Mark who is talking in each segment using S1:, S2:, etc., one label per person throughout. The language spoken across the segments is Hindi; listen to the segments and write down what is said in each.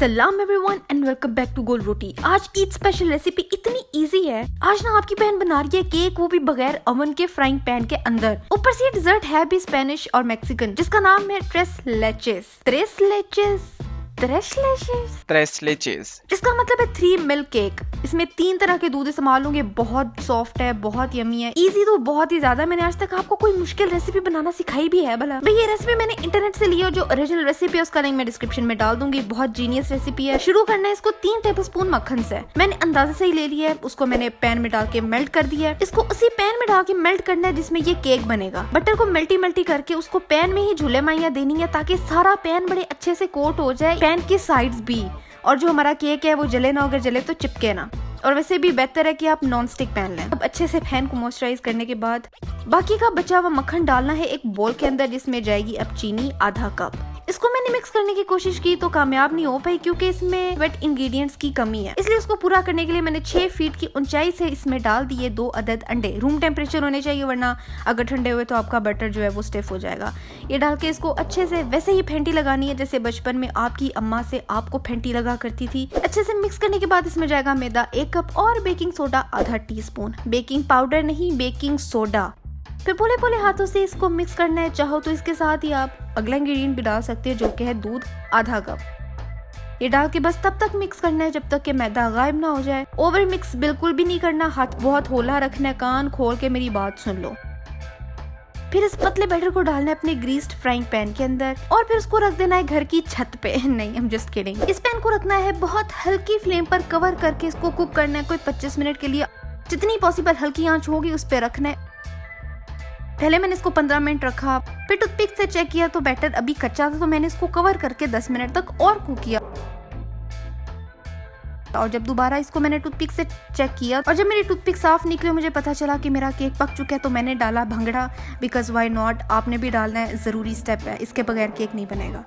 S1: सलाम everyone and welcome back to Gol Roti. आज ईद स्पेशल रेसिपी इतनी इजी है। आज ना आपकी बहन बना रही है केक, वो भी बगैर ओवन के फ्राइंग पैन के अंदर। ऊपर से ये डिजर्ट है भी स्पेनिश और मैक्सिकन, जिसका नाम है tres leches, जिसका मतलब है 3 मिल्क केक। इसमें 3 तरह के दूध इस्तेमाल होंगे। बहुत सॉफ्ट है, बहुत यमी है, इजी तो बहुत ही ज्यादा। मैंने आज तक आपको कोई मुश्किल रेसिपी बनाना सिखाई भी है भला? भाई ये रेसिपी मैंने इंटरनेट से ली है, जो ओरिजिनल रेसिपी है उसका लिंक मैं डिस्क्रिप्शन में डाल दूंगी। बहुत जीनियस रेसिपी है। शुरू करना है इसको 3 टेबलस्पून मक्खन से। मैंने अंदाजे से ही ले लिया है, उसको मैंने पैन में डाल के मेल्ट कर दिया है। इसको उसी पैन में डाल के मेल्ट करना है जिसमें ये केक बनेगा। बटर को मल्टी करके उसको पैन में ही झूले माइया देनी है, ताकि सारा पैन बड़े अच्छे से कोट हो जाए, पैन की साइड्स भी। और जो हमारा केक है वो जले ना, अगर जले तो चिपके ना। और वैसे भी बेहतर है कि आप नॉन स्टिक पैन लें। अब अच्छे से पैन को मॉइस्चराइज करने के बाद बाकी का बचा हुआ मक्खन डालना है एक बोल के अंदर, जिसमें जाएगी अब चीनी आधा कप। इसको मैंने मिक्स करने की कोशिश की तो कामयाब नहीं हो पाई, क्योंकि इसमें वेट इंग्रेडिएंट्स की कमी है। इसलिए उसको पूरा करने के लिए मैंने 6 फीट की ऊंचाई से इसमें डाल दिए 2 अदद अंडे। रूम टेम्परेचर होने चाहिए, वरना अगर ठंडे हुए तो आपका बटर जो है वो स्टिफ हो जाएगा। ये डाल के इसको अच्छे से वैसे ही फेंटी लगानी है जैसे बचपन में आपकी अम्मा से आपको फेंटी लगा करती थी। अच्छे से मिक्स करने के बाद इसमें जाएगा मैदा 1 कप और बेकिंग सोडा आधा टीस्पून। बेकिंग पाउडर नहीं, बेकिंग सोडा। फिर पोले पोले हाथों से इसको मिक्स करना है। चाहो तो इसके साथ ही आप अगला इंग्रेडिएंट भी डाल सकते हैं, जो कि है दूध आधा कप। ये डाल के बस तब तक मिक्स करना है जब तक कि मैदा गायब ना हो जाए। ओवर मिक्स बिल्कुल भी नहीं करना, हाथ बहुत होला रखना है। कान खोल के मेरी बात सुन लो। फिर इस पतले बैटर को डालना है अपने ग्रीस्ड फ्राइंग पैन के अंदर, और फिर उसको रख देना है घर की छत पे। नहीं, I'm just kidding। इस पैन को रखना है बहुत हल्की फ्लेम पर, कवर करके इसको कुक करना है कोई 25 मिनट के लिए। जितनी पॉसिबल हल्की आंच होगी उस पर रखना है। पहले मैंने इसको 15 मिनट रखा, फिर टूथपिक से चेक किया तो बैटर अभी कच्चा था, तो मैंने इसको कवर करके 10 मिनट तक और कुक किया। और जब दोबारा इसको मैंने टूथपिक से चेक किया और जब मेरी टूथपिक साफ निकली, मुझे पता चला कि मेरा केक पक चुका है, तो मैंने डाला भंगड़ा। बिकॉज वाई नॉट, आपने भी डालना है, जरूरी स्टेप है, इसके बगैर केक नहीं बनेगा।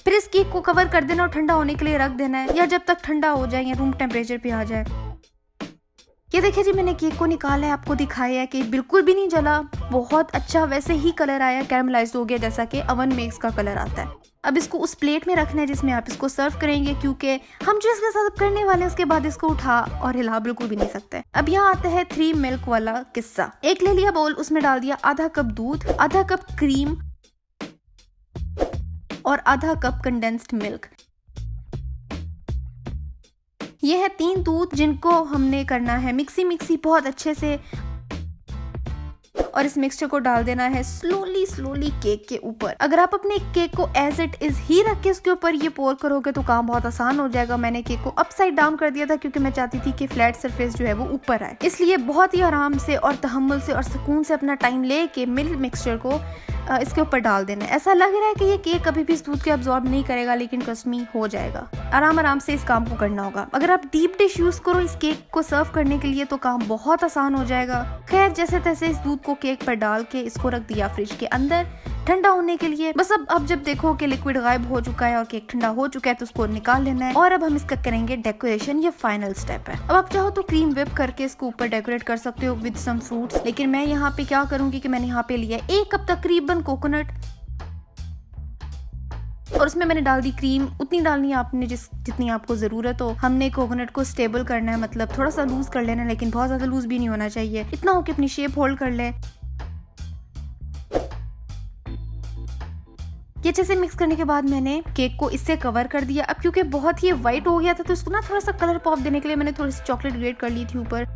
S1: फिर इस केक को कवर कर देना और ठंडा होने के लिए रख देना है, या जब तक ठंडा हो जाए या रूम टेम्परेचर पे आ जाए। ये देखिए जी, मैंने केक को निकाला है, आपको दिखाया है कि बिल्कुल भी नहीं जला, बहुत अच्छा वैसे ही कलर आया, कैरमलाइज्ड हो गया जैसा कि ओवन में इसका कलर आता है। अब इसको उस प्लेट में रखना है जिसमें आप इसको सर्व करेंगे, क्योंकि हम जो इसके साथ करने वाले हैं उसके बाद इसको उठा और हिला बिल्कुल भी नहीं सकते। अब यहाँ आता है 3 मिल्क वाला किस्सा। एक ले लिया बोल, उसमें डाल दिया आधा कप दूध, आधा कप क्रीम और आधा कप कंडेंस्ड मिल्क। ये है 3 दूध जिनको हमने करना है मिक्सी बहुत अच्छे से, और इस मिक्सचर को डाल देना है स्लोली केक के ऊपर। अगर आप अपने केक को एज इट इज ही रख के उसके ऊपर ये पोर करोगे तो काम बहुत आसान हो जाएगा। मैंने केक को अपसाइड डाउन कर दिया था, क्योंकि मैं चाहती थी कि फ्लैट सरफेस जो है वो ऊपर आए। इसलिए बहुत ही आराम से और तहम्मुल से और सुकून से अपना टाइम लेके मिल्क मिक्सचर को इसके ऊपर डाल देना है। ऐसा लग रहा है कि ये केक कभी भी इस दूध के अब्सॉर्ब नहीं करेगा, लेकिन ट्रस्ट मी हो जाएगा। आराम से इस काम को करना होगा। अगर आप डीप डिश यूज करो इस केक को सर्व करने के लिए तो काम बहुत आसान हो जाएगा। खैर, जैसे तैसे इस दूध को केक पर डाल के इसको रख दिया फ्रिज के अंदर ठंडा होने के लिए। बस अब जब देखो कि लिक्विड गायब हो चुका है और केक ठंडा हो चुका है तो उसको निकाल लेना है। और अब हम इसका करेंगे डेकोरेशन, ये फाइनल स्टेप है। अब आप चाहो तो क्रीम व्हिप करके इसको ऊपर डेकोरेट कर सकते हो विद सम फ्रूट्स, लेकिन मैं यहाँ पे क्या करूंगी कि मैंने यहाँ पे लिया 1 कप तकरीबन कोकोनट, और उसमें मैंने डाल दी क्रीम। उतनी डालनी है आपने जितनी आपको जरूरत हो। हमने कोकोनट को स्टेबल करना है, मतलब थोड़ा सा लूज कर लेना है, लेकिन बहुत ज्यादा लूज भी नहीं होना चाहिए। इतना हो कि अपनी शेप होल्ड कर ले। ये अच्छे से मिक्स करने के बाद मैंने केक को इससे कवर कर दिया। अब क्योंकि बहुत ही वाइट हो गया था तो इसको ना थोड़ा सा कलर पॉप देने के लिए मैंने थोड़ी सी चॉकलेट ग्रेट कर ली थी ऊपर।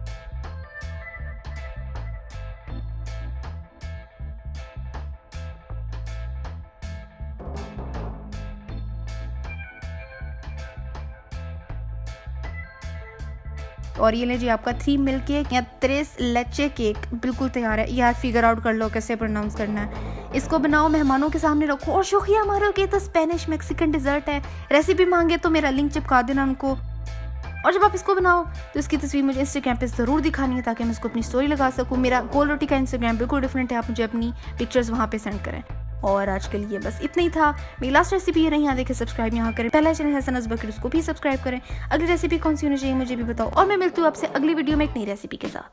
S1: और ये लीजिए आपका 3 मिल्क केक या 3 लेचे केक बिल्कुल तैयार है। यार फिगर आउट कर लो कैसे प्रोनाउंस करना है। इसको बनाओ, मेहमानों के सामने रखो और शौकिया मारो कि तो स्पेनिश मैक्सिकन डिजर्ट है। रेसिपी मांगे तो मेरा लिंक चिपका देना उनको। और जब आप इसको बनाओ तो इसकी तस्वीर मुझे इंस्टाग्राम पे जरूर दिखानी है, ताकि मैं इसको अपनी स्टोरी लगा सकूँ। मेरा गोल रोटी का इंस्टाग्राम बिल्कुल डिफरेंट है, आप मुझे अपनी पिक्चर्स वहाँ पे सेंड करें। और आज के लिए बस इतना ही था। मेरी लास्ट रेसिपी ये नहीं, यहाँ देखे सब्सक्राइब यहाँ करें। पहला चैनल है सनज बकर, उसको भी सब्सक्राइब करें। अगली रेसिपी कौन सी होनी चाहिए मुझे भी बताओ, और मैं मिलती हूँ आपसे अगली वीडियो में एक नई रेसिपी के साथ।